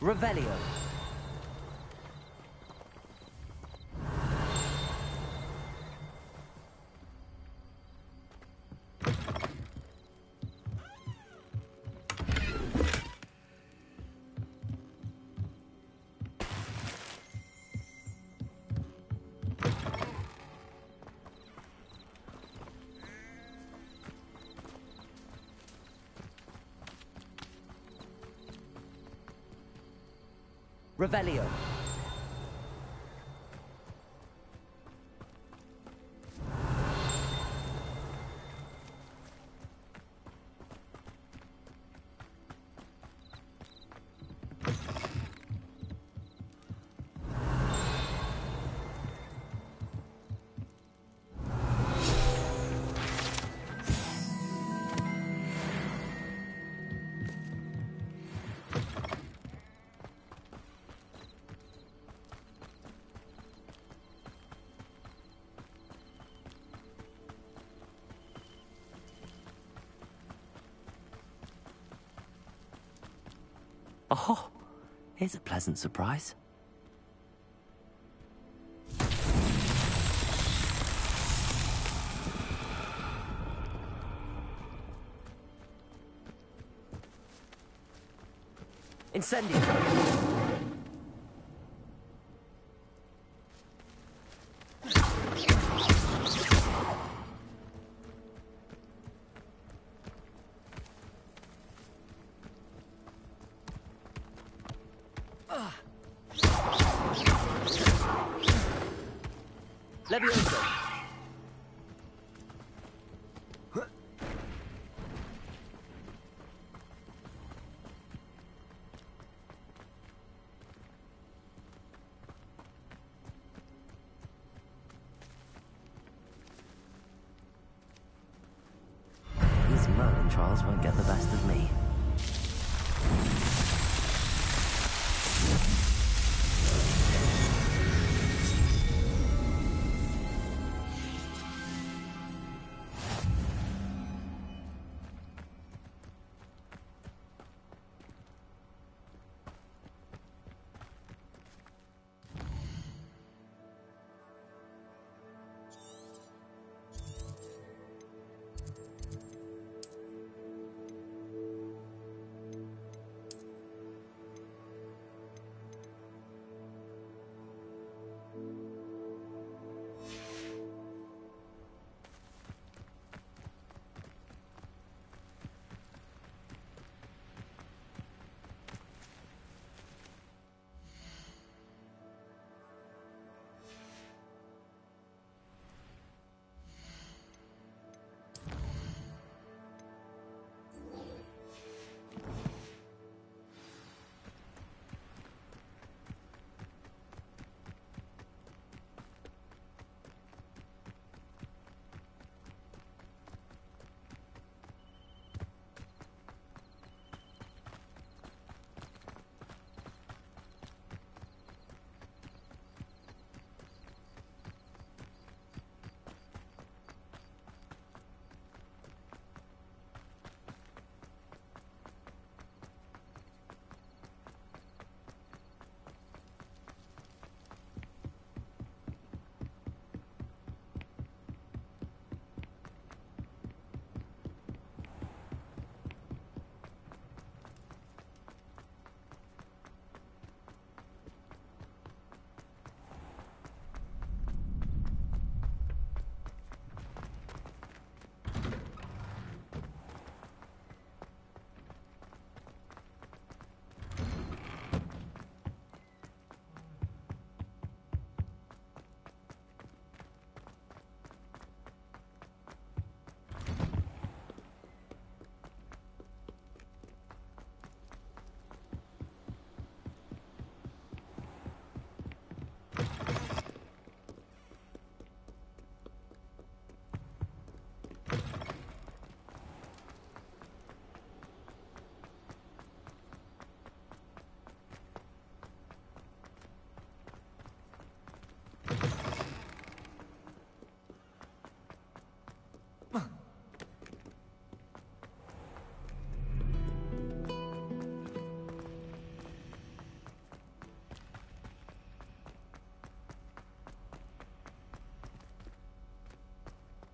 Revelio. Revelio. Oh, here's a pleasant surprise. Incendio. Levioso. These Merlin trials won't get the best of me.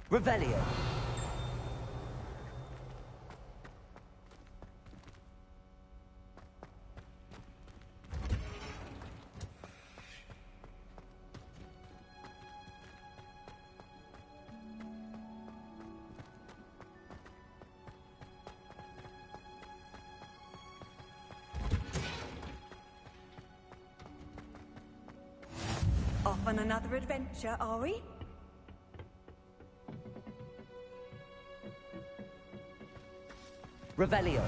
Revelio. Off on another adventure, are we? Revelio.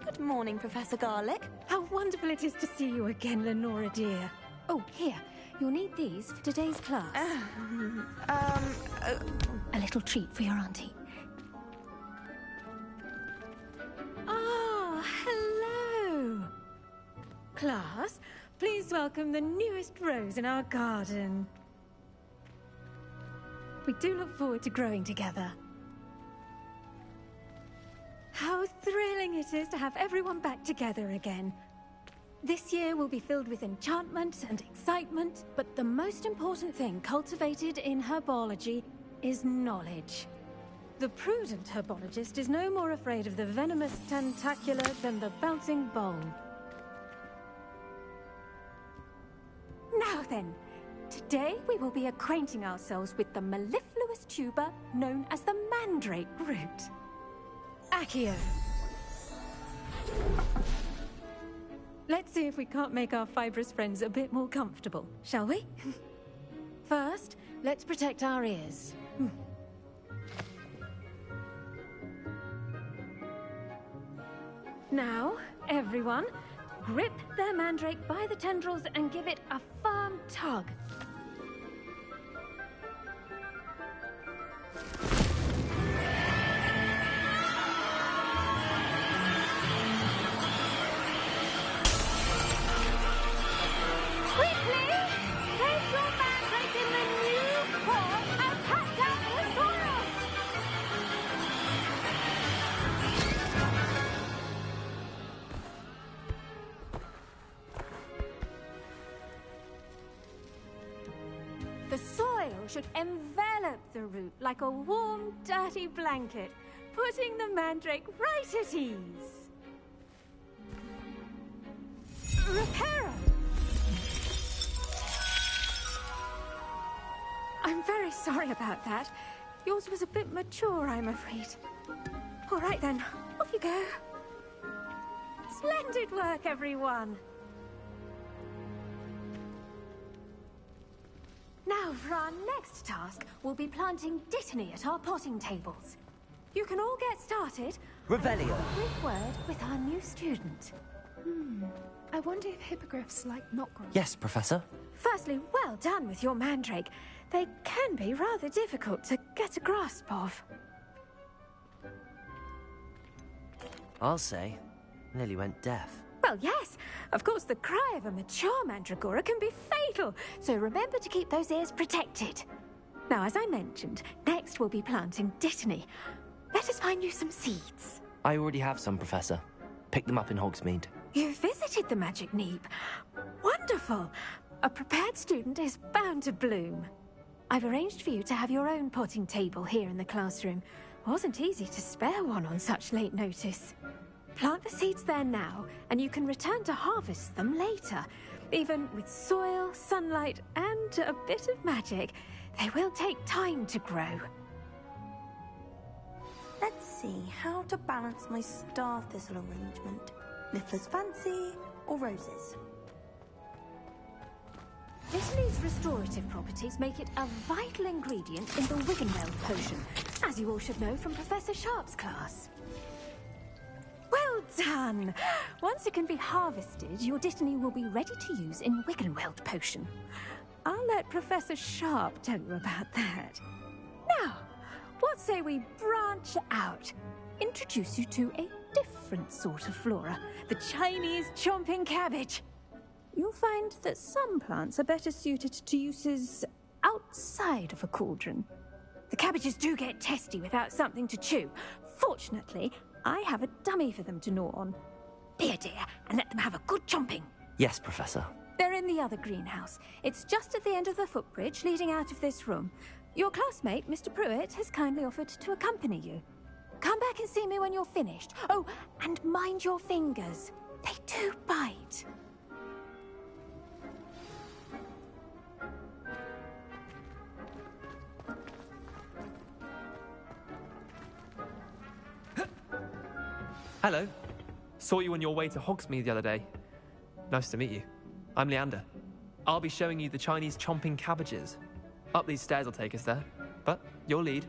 Good morning, Professor Garlick. How wonderful it is to see you again, Lenora dear. Oh, here. You'll need these for today's class. A little treat for your auntie. Ah, hello. Class, please welcome the newest rose in our garden. We do look forward to growing together. How thrilling it is to have everyone back together again. This year will be filled with enchantment and excitement, but the most important thing cultivated in herbology is knowledge. The prudent herbologist is no more afraid of the venomous tentacula than the bouncing bulb. Now then, today we will be acquainting ourselves with the mellifluous tuber known as the mandrake root. Accio. Let's see if we can't make our fibrous friends a bit more comfortable, shall we? First, let's protect our ears. Now, everyone, grip their mandrake by the tendrils and give it a firm tug. The soil should envelop the root like a warm, dirty blanket, putting the mandrake right at ease. Reparo! I'm very sorry about that. Yours was a bit mature, I'm afraid. All right then, off you go. Splendid work, everyone! Now, for our next task, we'll be planting dittany at our potting tables. You can all get started. Revelio. Brief word with our new student. I wonder if hippogriffs like knotgrowth. Yes, Professor. Firstly, well done with your mandrake. They can be rather difficult to get a grasp of. I'll say. Nearly went deaf. Well, yes. Of course, the cry of a mature mandragora can be fatal, so remember to keep those ears protected. Now, as I mentioned, next we'll be planting dittany. Let us find you some seeds. I already have some, Professor. Picked them up in Hogsmeade. You visited the Magic Neep. Wonderful. A prepared student is bound to bloom. I've arranged for you to have your own potting table here in the classroom. Wasn't easy to spare one on such late notice. Plant the seeds there now, and you can return to harvest them later. Even with soil, sunlight, and a bit of magic, they will take time to grow. Let's see how to balance my star thistle arrangement. Niffler's fancy or roses? Dittany's restorative properties make it a vital ingredient in the Wiggenweld potion, as you all should know from Professor Sharp's class. Well done! Once it can be harvested, your dittany will be ready to use in Wiggenweld potion. I'll let Professor Sharp tell you about that. Now, What say we branch out? Introduce you to a different sort of flora, the Chinese chomping cabbage. You'll find that some plants are better suited to uses outside of a cauldron. The cabbages do get testy without something to chew. Fortunately, I have a dummy for them to gnaw on. Be a dear and let them have a good chomping. Yes, Professor. They're in the other greenhouse. It's just at the end of the footbridge leading out of this room. Your classmate, Mr. Pruitt, has kindly offered to accompany you. Come back and see me when you're finished. Oh, and mind your fingers. They do bite. Hello. Saw you on your way to Hogsmeade the other day. Nice to meet you. I'm Leander. I'll be showing you the Chinese chomping cabbages. Up these stairs will take us there, but your lead.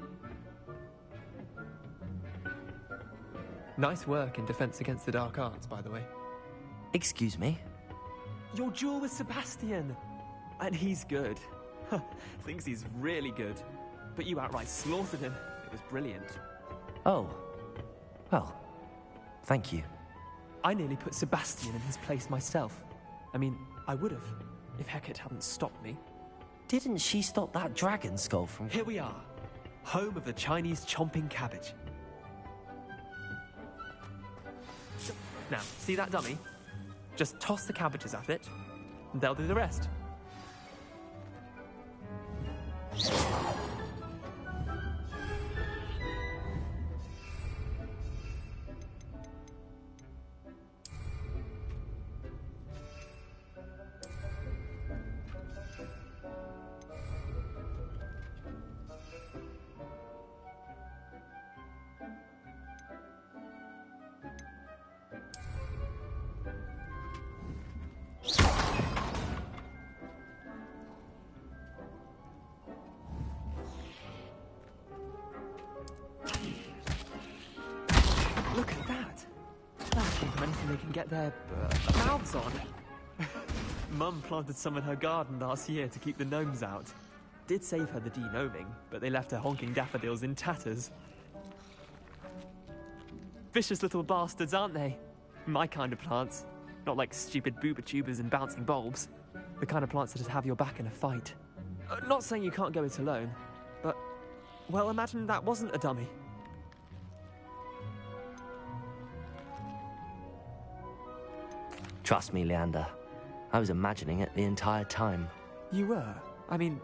Nice work in Defense Against the Dark Arts, by the way. Excuse me? Your duel with Sebastian! And he's good. Thinks he's really good. But you outright slaughtered him. It was brilliant. Oh. Well, thank you. I nearly put Sebastian in his place myself. I mean, I would have, if Hecate hadn't stopped me. Didn't she stop that dragon skull from... Here we are, home of the Chinese chomping cabbage. Now, see that dummy? Just toss the cabbages at it, and they'll do the rest. Look at that! That came from anything they can get their mouths on. Mum planted some in her garden last year to keep the gnomes out. Did save her the de-gnoming, but they left her honking daffodils in tatters. Vicious little bastards, aren't they? My kind of plants. Not like stupid booba tubers and bouncing bulbs. The kind of plants that just have your back in a fight. Not saying you can't go it alone, but... well, imagine that wasn't a dummy. Trust me, Leander. I was imagining it the entire time. You were? I mean,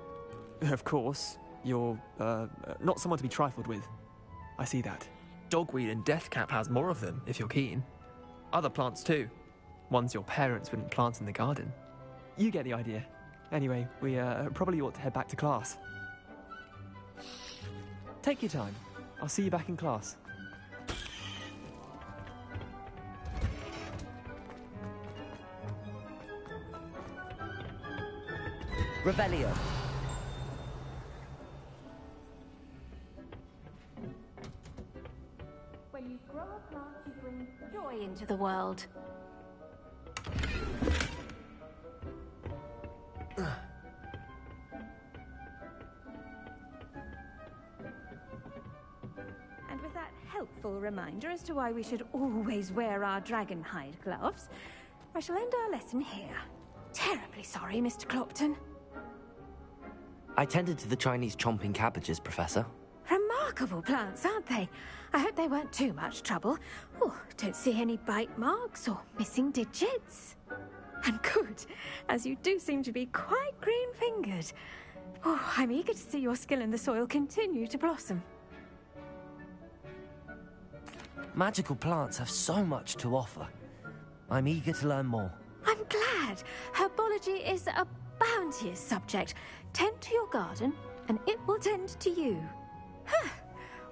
of course, you're, not someone to be trifled with. I see that. Dogweed and deathcap has more of them, if you're keen. Other plants too. Ones your parents wouldn't plant in the garden. You get the idea. Anyway, we, probably ought to head back to class. Take your time. I'll see you back in class. Revelio. When you grow a plant, you bring joy into the world. And with that helpful reminder as to why we should always wear our dragon hide gloves, I shall end our lesson here. Terribly sorry, Mr. Clopton. I tended to the Chinese chomping cabbages, Professor. Remarkable plants, aren't they? I hope they weren't too much trouble. Oh, don't see any bite marks or missing digits. And good, as you do seem to be quite green-fingered. Oh, I'm eager to see your skill in the soil continue to blossom. Magical plants have so much to offer. I'm eager to learn more. I'm glad. Herbology is a bounteous subject. Tend to your garden, and it will tend to you. Huh.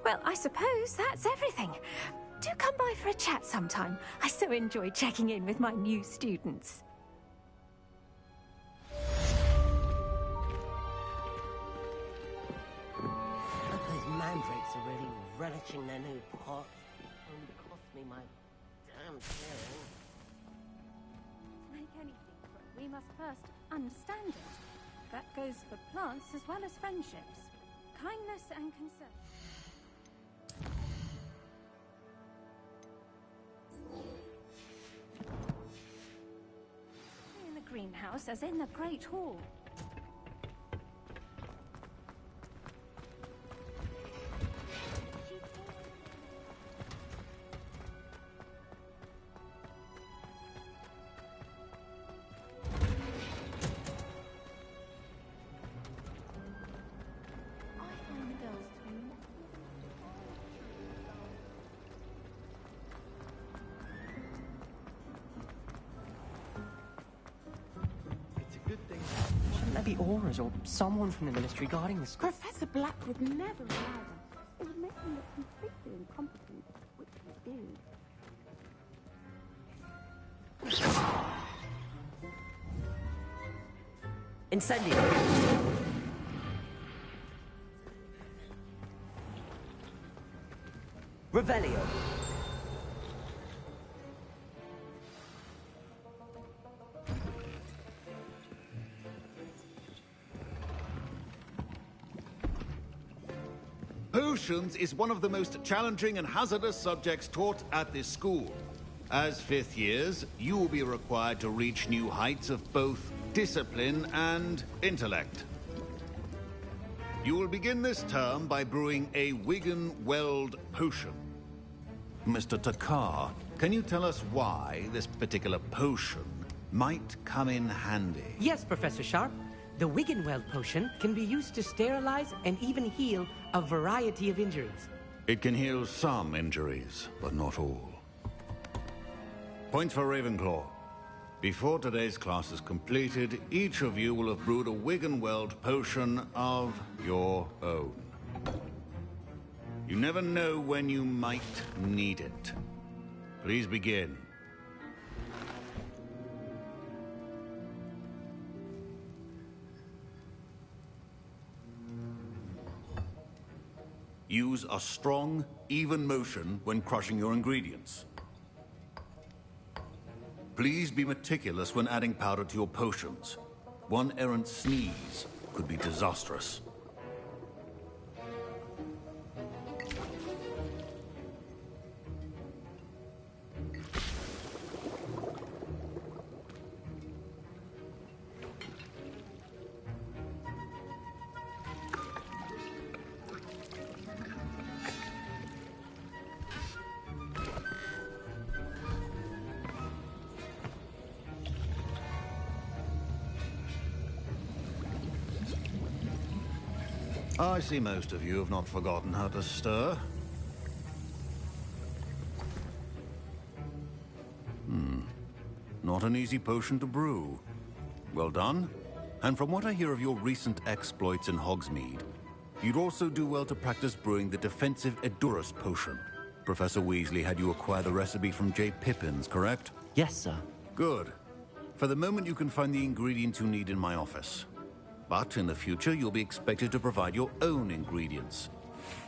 Well, I suppose that's everything. Do come by for a chat sometime. I so enjoy checking in with my new students. Those mandrakes are really relishing their new pots. Only cost me my damn thing. Like anything, we must first understand it. That goes for plants as well as friendships. Kindness and concern. main house as in the Great Hall. Shouldn't there be auras or someone from the ministry guarding the school? Professor Black would never allow that. It would make him look completely incompetent, which he did. Incendio! Revelio! Potions is one of the most challenging and hazardous subjects taught at this school. As fifth years, you will be required to reach new heights of both discipline and intellect. You will begin this term by brewing a Wigan-Weld potion. Mr. Takar, can you tell us why this particular potion might come in handy? Yes, Professor Sharp. The Wiggenweld potion can be used to sterilize and even heal a variety of injuries. It can heal some injuries, but not all. Points for Ravenclaw. Before today's class is completed, each of you will have brewed a Wiggenweld potion of your own. You never know when you might need it. Please begin. Use a strong, even motion when crushing your ingredients. Please be meticulous when adding powder to your potions. One errant sneeze could be disastrous. I see most of you have not forgotten how to stir. Not an easy potion to brew. Well done. And from what I hear of your recent exploits in Hogsmeade, you'd also do well to practice brewing the defensive Edurus potion. Professor Weasley had you acquire the recipe from J. Pippins, correct? Yes, sir. Good. For the moment, you can find the ingredients you need in my office. But in the future, you'll be expected to provide your own ingredients.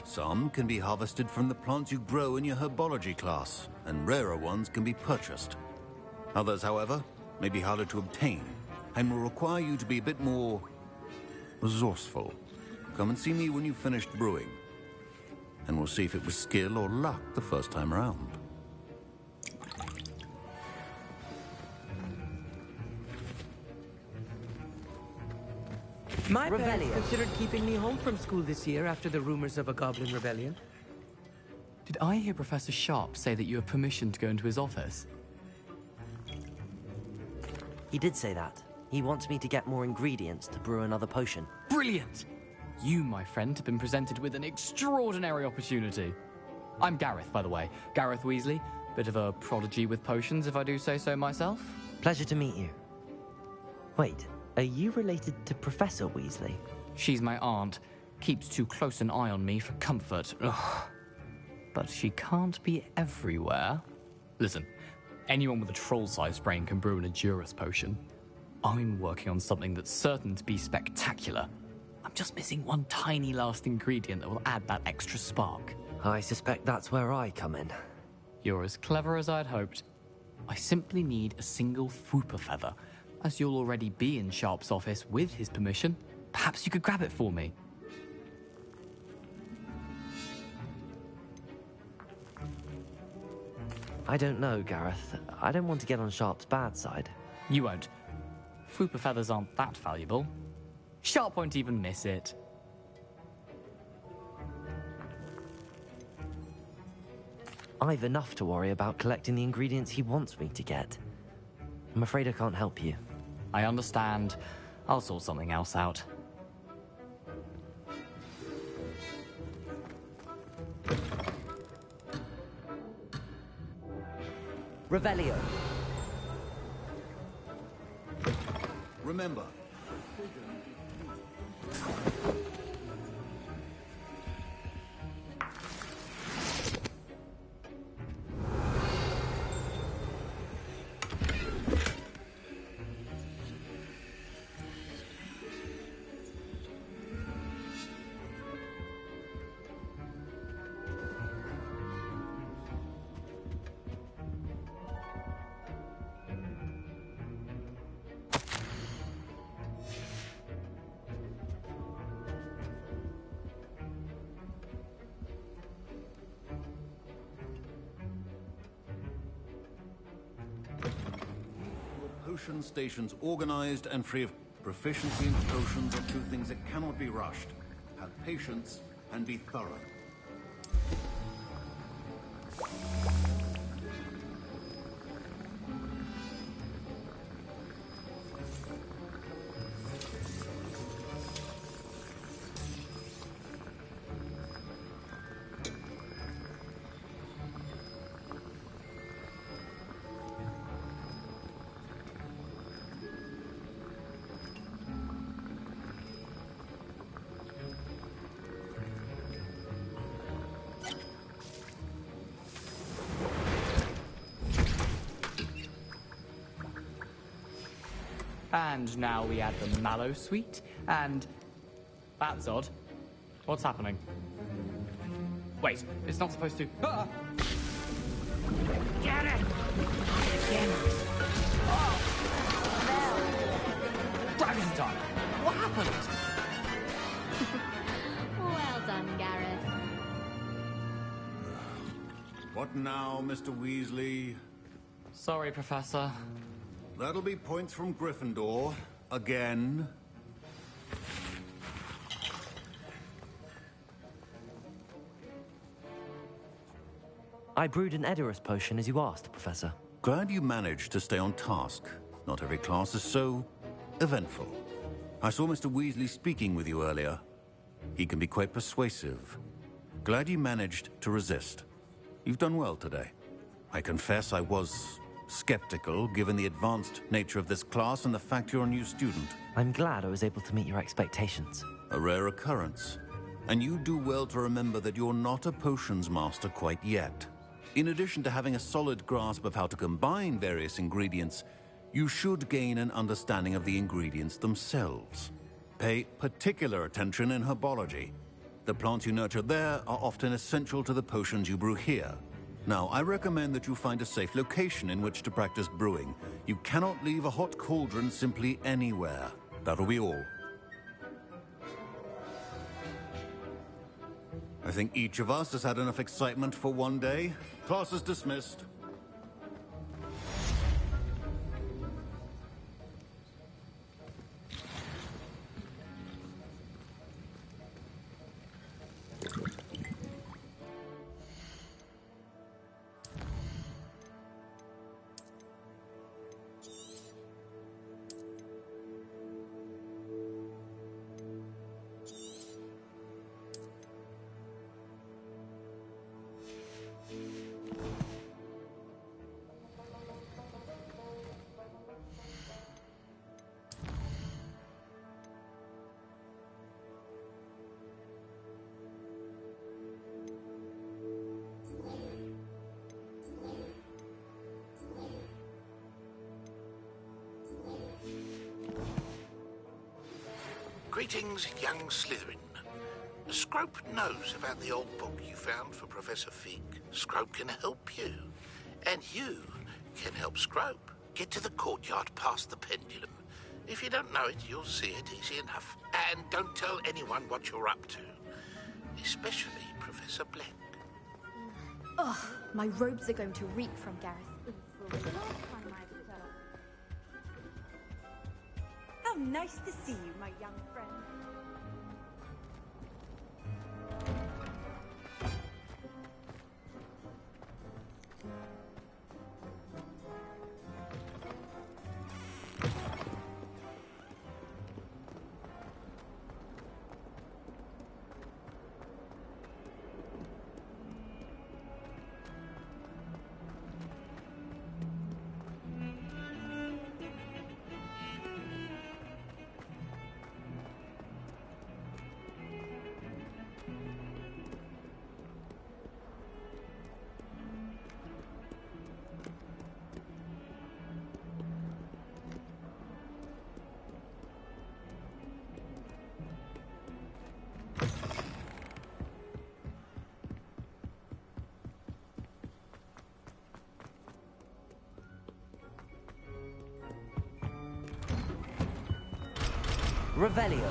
Some can be harvested from the plants you grow in your herbology class, and rarer ones can be purchased. Others, however, may be harder to obtain, and will require you to be a bit more resourceful. Come and see me when you've finished brewing, and we'll see if it was skill or luck the first time around. My parents considered keeping me home from school this year after the rumors of a goblin rebellion. Did I hear Professor Sharp say that you have permission to go into his office? He did say that. He wants me to get more ingredients to brew another potion. Brilliant! You, my friend, have been presented with an extraordinary opportunity. I'm Gareth, by the way. Gareth Weasley. Bit of a prodigy with potions, if I do say so myself. Pleasure to meet you. Wait, are you related to Professor Weasley? She's my aunt. Keeps too close an eye on me for comfort. Ugh. But she can't be everywhere. Listen, anyone with a troll-sized brain can brew an Edurus potion. I'm working on something that's certain to be spectacular. I'm just missing one tiny last ingredient that will add that extra spark. I suspect that's where I come in. You're as clever as I'd hoped. I simply need a single Fwooper feather. As you'll already be in Sharp's office with his permission, perhaps you could grab it for me. I don't know, Gareth. I don't want to get on Sharp's bad side. You won't. Flooper feathers aren't that valuable. Sharp won't even miss it. I've enough to worry about collecting the ingredients he wants me to get. I'm afraid I can't help you. I understand. I'll sort something else out. Revelio. Remember, potion stations organized and free of proficiency in potions are two things that cannot be rushed. Have patience and be thorough. And now we add the mallow sweet, and... That's odd. What's happening? Wait, it's not supposed to... Ah! Get it! Again. Oh! Dragon time! What happened? Well done, Gareth. What now, Mr. Weasley? Sorry, Professor. That'll be points from Gryffindor. Again. I brewed an Edorus potion as you asked, Professor. Glad you managed to stay on task. Not every class is so eventful. I saw Mr. Weasley speaking with you earlier. He can be quite persuasive. Glad you managed to resist. You've done well today. I confess I was skeptical, given the advanced nature of this class and the fact you're a new student. I'm glad I was able to meet your expectations. A rare occurrence. And you do well to remember that you're not a potions master quite yet. In addition to having a solid grasp of how to combine various ingredients, you should gain an understanding of the ingredients themselves. Pay particular attention in herbology. The plants you nurture there are often essential to the potions you brew here. Now, I recommend that you find a safe location in which to practice brewing. You cannot leave a hot cauldron simply anywhere. That'll be all. I think each of us has had enough excitement for one day. Class is dismissed. Greetings, young Slytherin. Scrope knows about the old book you found for Professor Fig. Scrope can help you. And you can help Scrope. Get to the courtyard past the pendulum. If you don't know it, you'll see it easy enough. And don't tell anyone what you're up to. Especially Professor Blank. Ugh, my robes are going to reek from Gareth. nice to see you, my young friend. Revelio.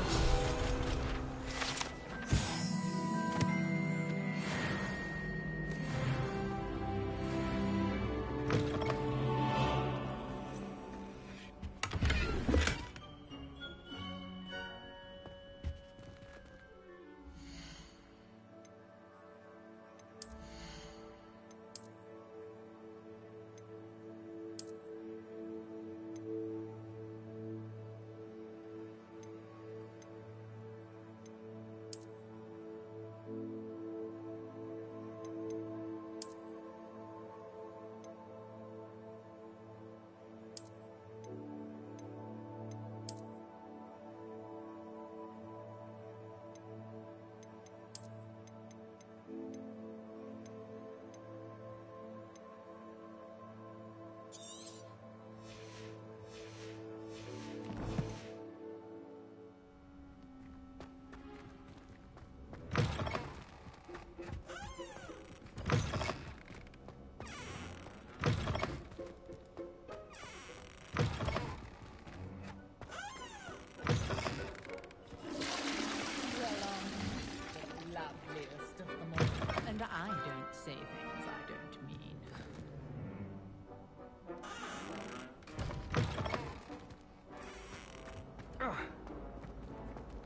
And I don't say things I don't mean.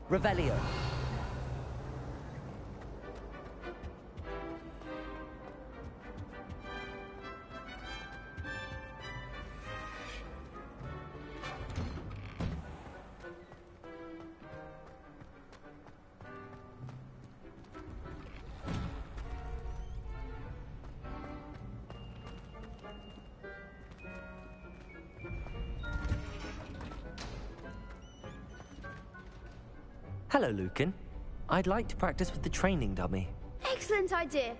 Revelio. Hello, Lucan. I'd like to practice with the training dummy. Excellent idea.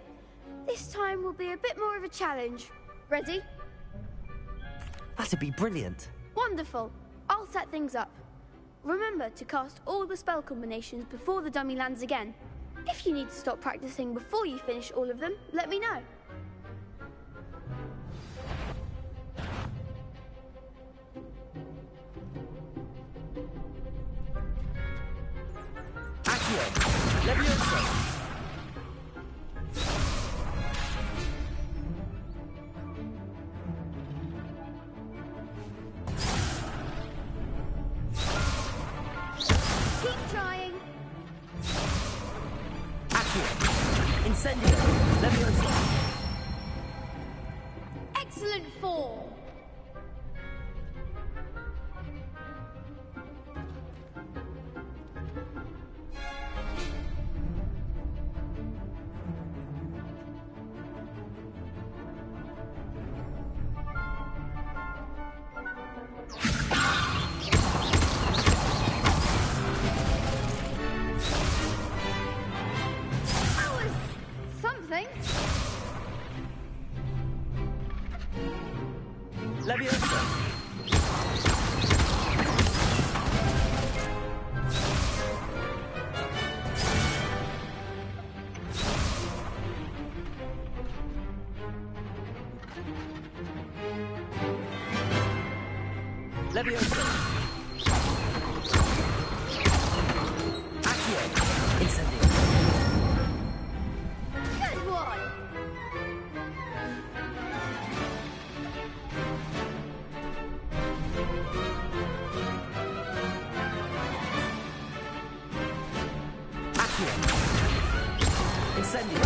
This time will be a bit more of a challenge. Ready? That'd be brilliant. Wonderful. I'll set things up. Remember to cast all the spell combinations before the dummy lands again. If you need to stop practicing before you finish all of them, let me know. Levioso! Keep trying. Accio! Incendio! Levioso! Excellent form. Levioso! Accio! Incendio! Good one! Accio. Incendio.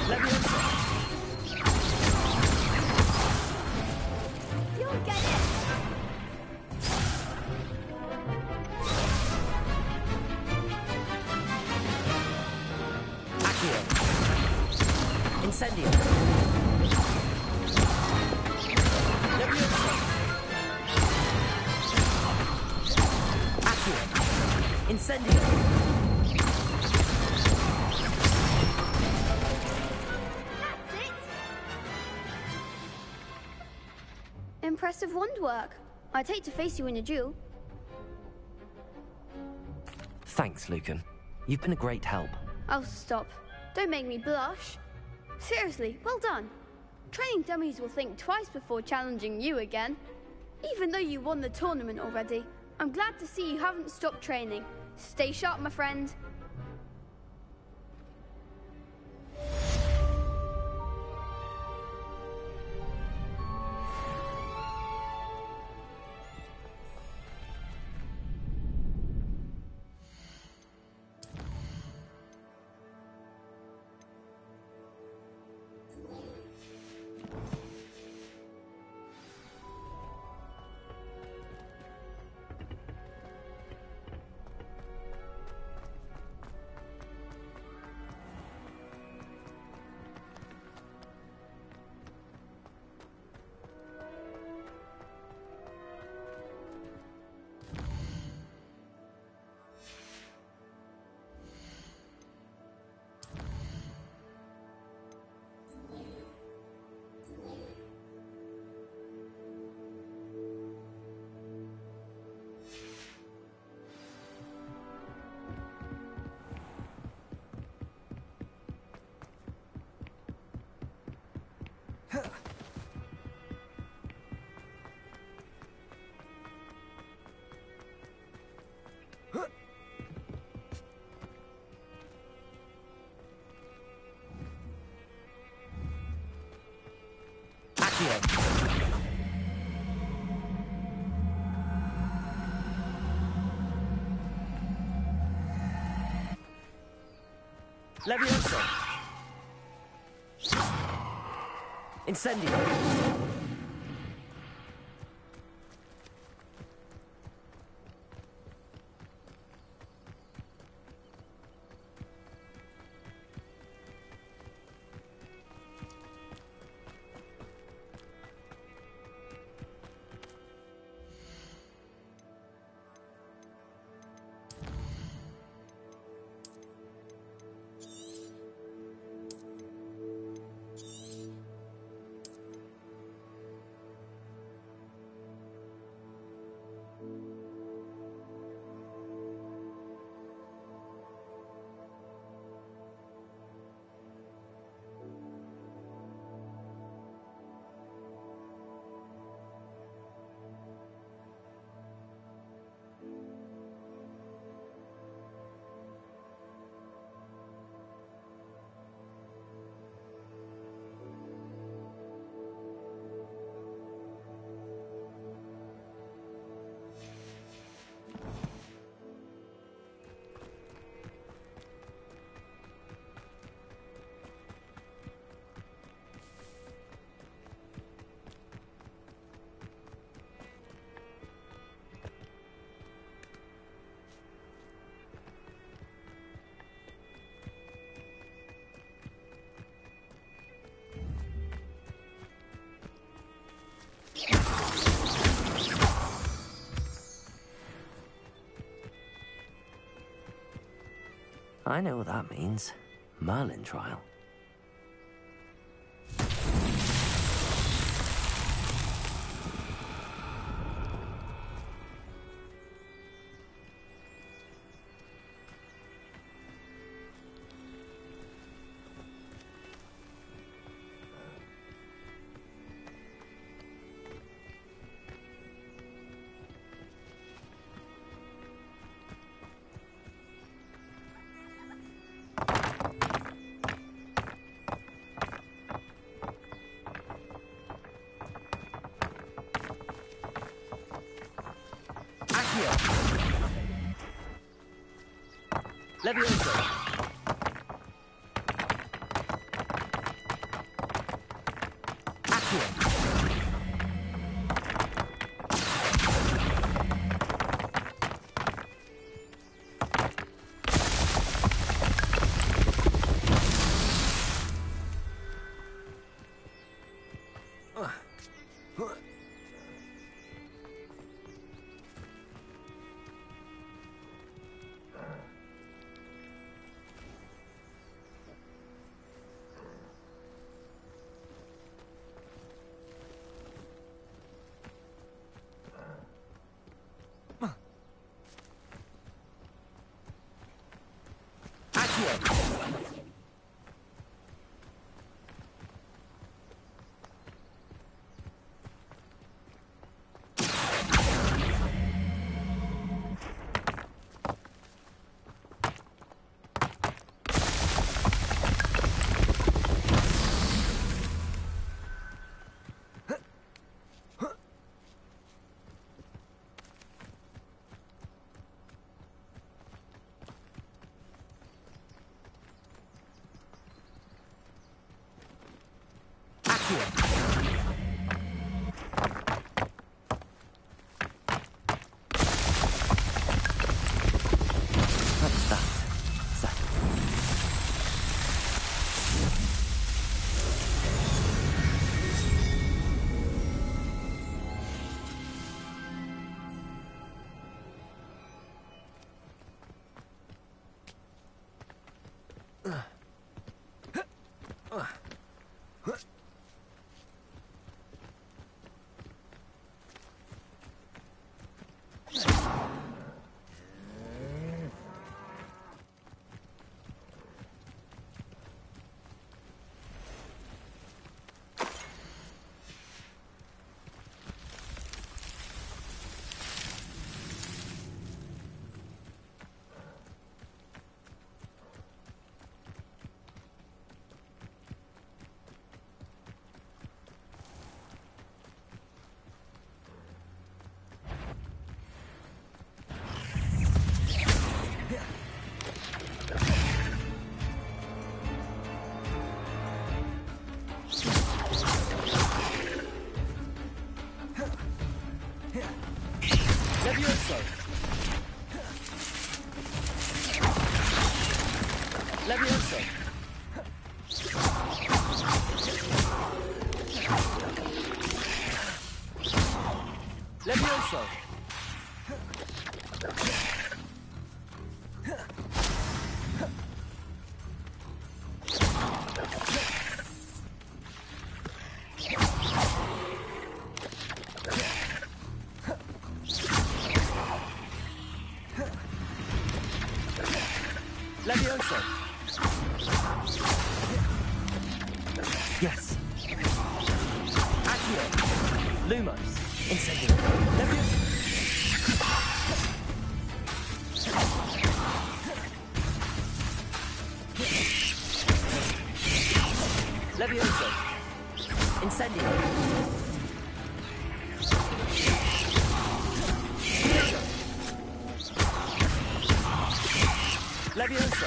Leviosa. You'll get it! Accio. Incendio. Leviosa. Accio. Incendio. Impressive wand work. I'd hate to face you in a duel. Thanks, Lucan. You've been a great help. Oh, stop. Don't make me blush. Seriously, well done. Training dummies will think twice before challenging you again. Even though you won the tournament already, I'm glad to see you haven't stopped training. Stay sharp, my friend. Leviosa. Incendio. I know what that means. Merlin trial. Levioso! What's that? Levioso! Levioso! Levioso! Levioso! Yes. Accio! Lumos! Incendio! Levioso! Levioso! Incendio! Levioso!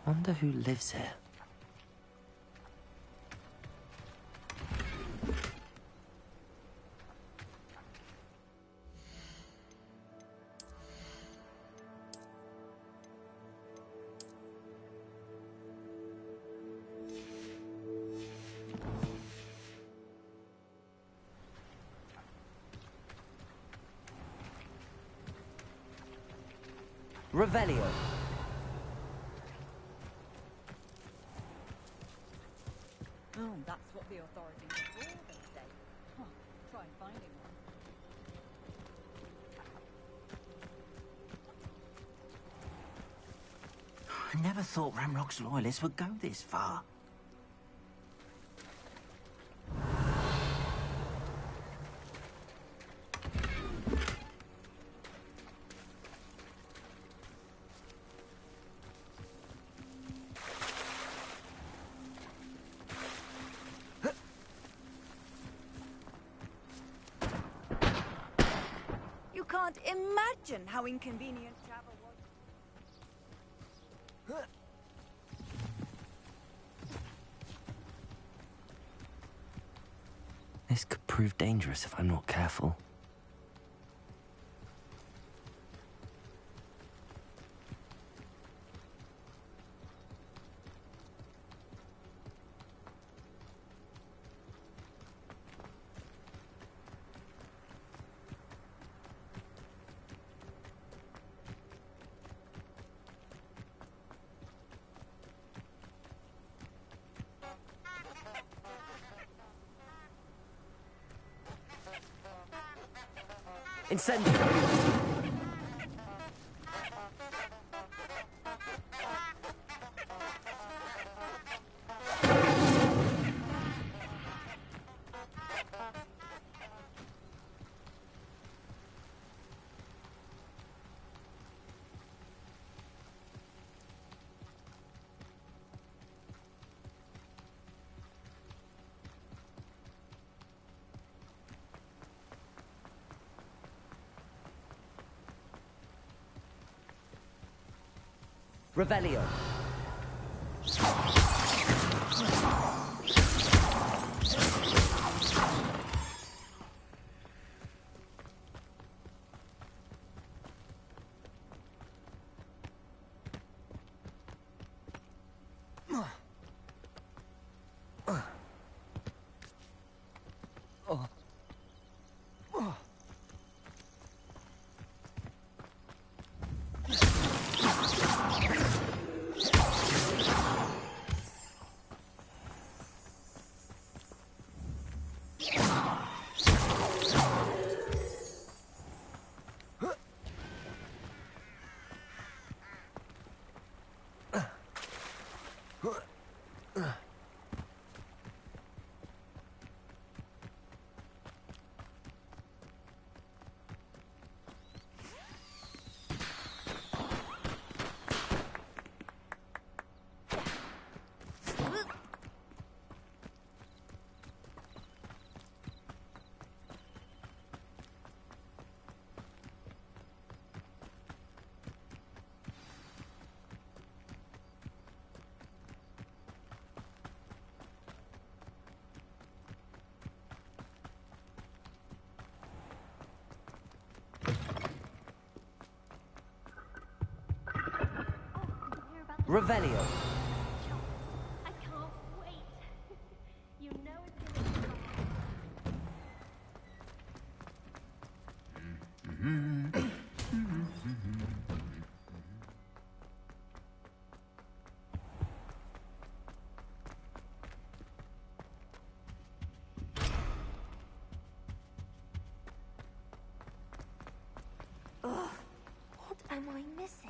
Wonder who lives here. Revelio. Oh, that's what the authorities are for these days. Huh. Try finding one. I never thought Ramrock's loyalists would go this far. You can't imagine how inconvenient travel was. This could prove dangerous if I'm not careful. Incendiary! Revelio. Revelio. I can't wait. You know it's gonna be Ugh, what am I missing?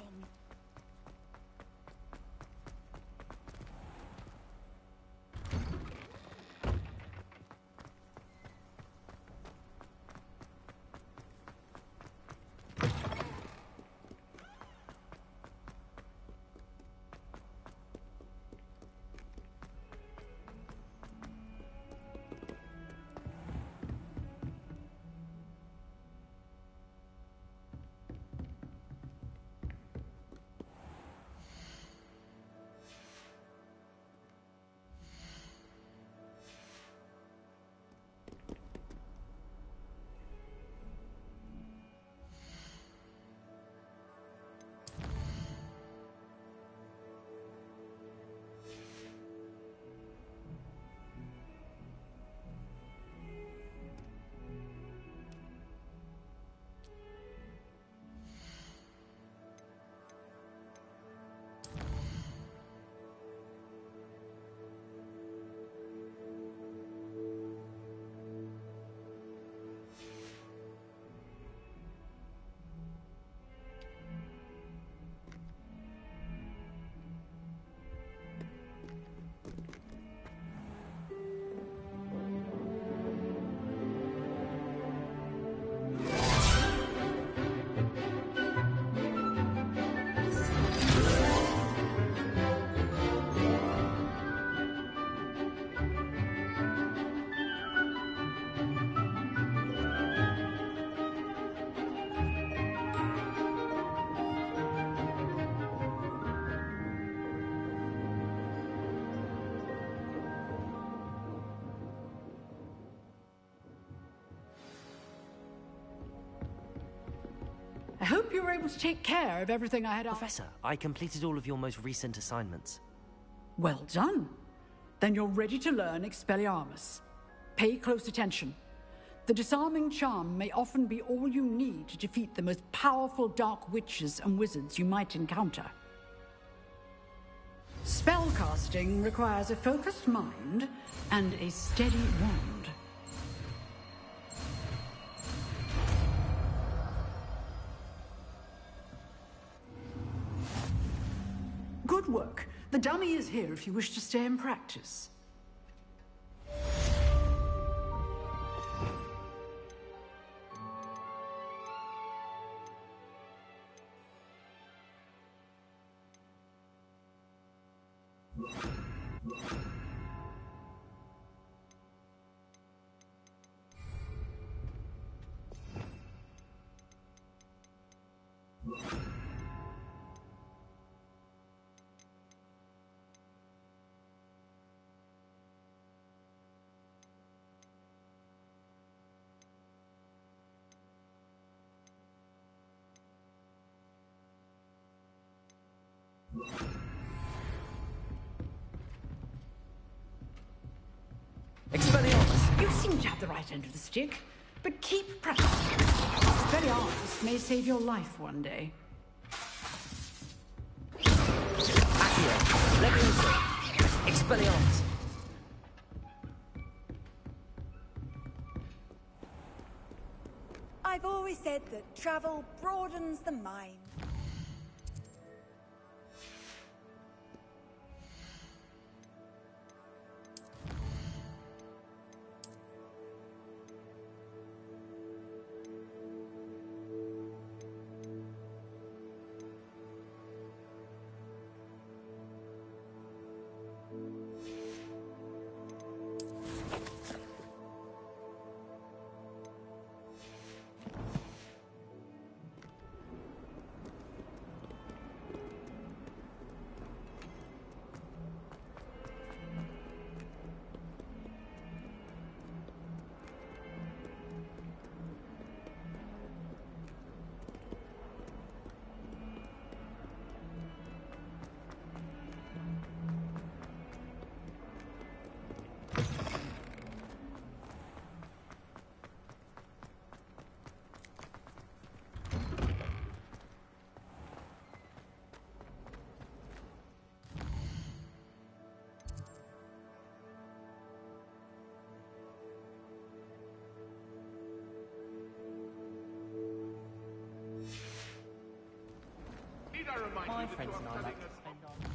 hope you were able to take care of everything I had asked. Professor, I completed all of your most recent assignments. Well done. Then you're ready to learn Expelliarmus. Pay close attention. The disarming charm may often be all you need to defeat the most powerful dark witches and wizards you might encounter. Spellcasting requires a focused mind and a steady wand. Good work. The dummy is here if you wish to stay and practice. Expelliarmus! You seem to have the right end of the stick, but keep practicing. Expelliarmus may save your life one day. Accio! Leviosa! Expelliarmus! I've always said that travel broadens the mind. My friends and I like to spend our...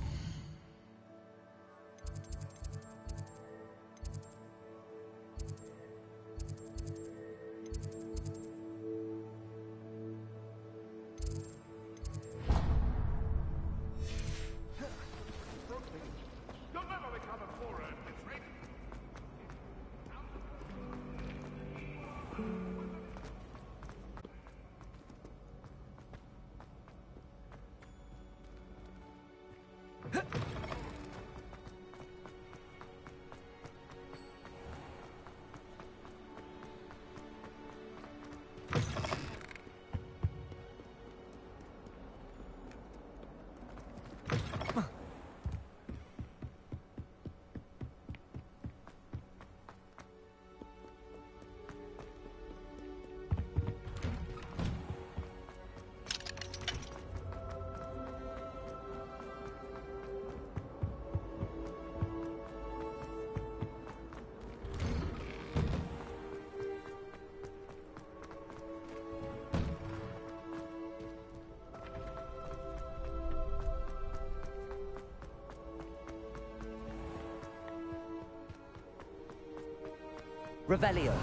Revelio.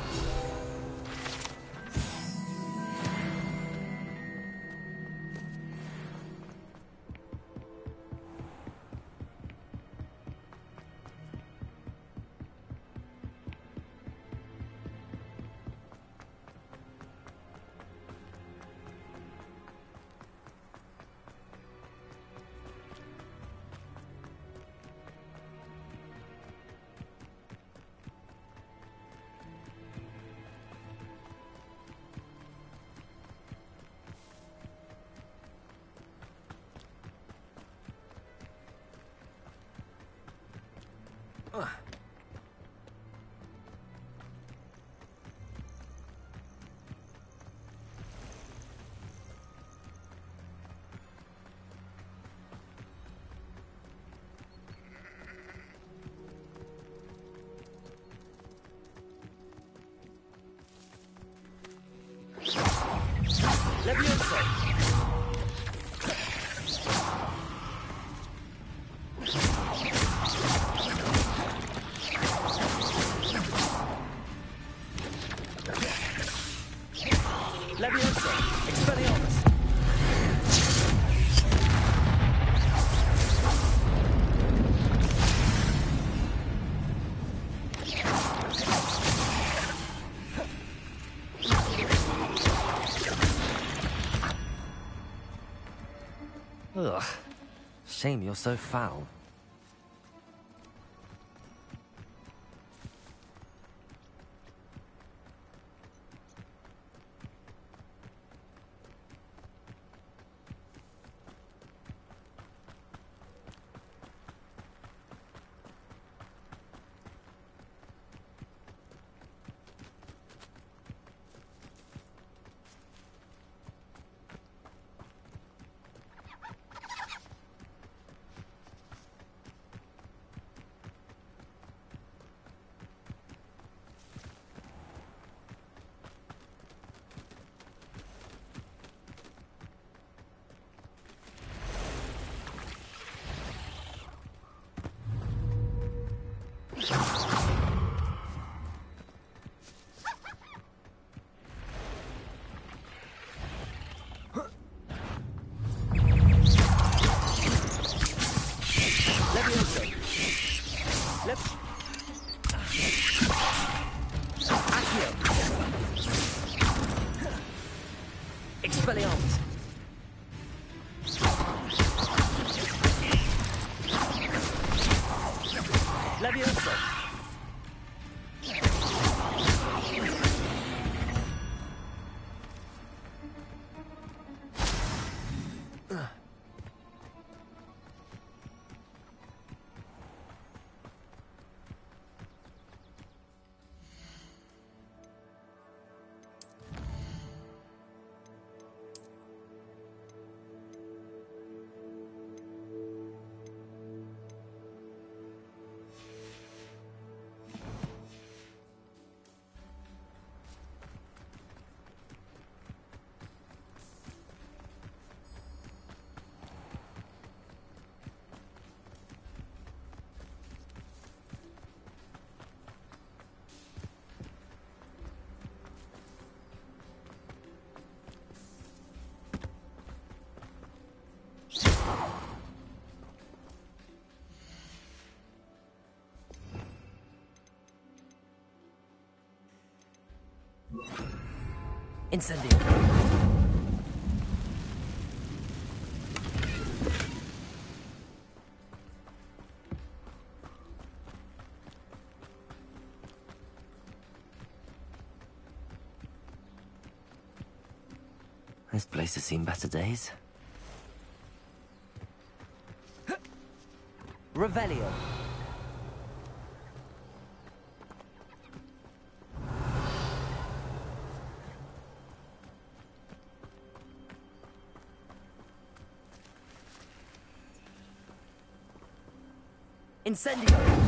shame you're so foul. Expelliarmus! Leviosa! Incendio. This place has seen better days. Revelio. Incendio!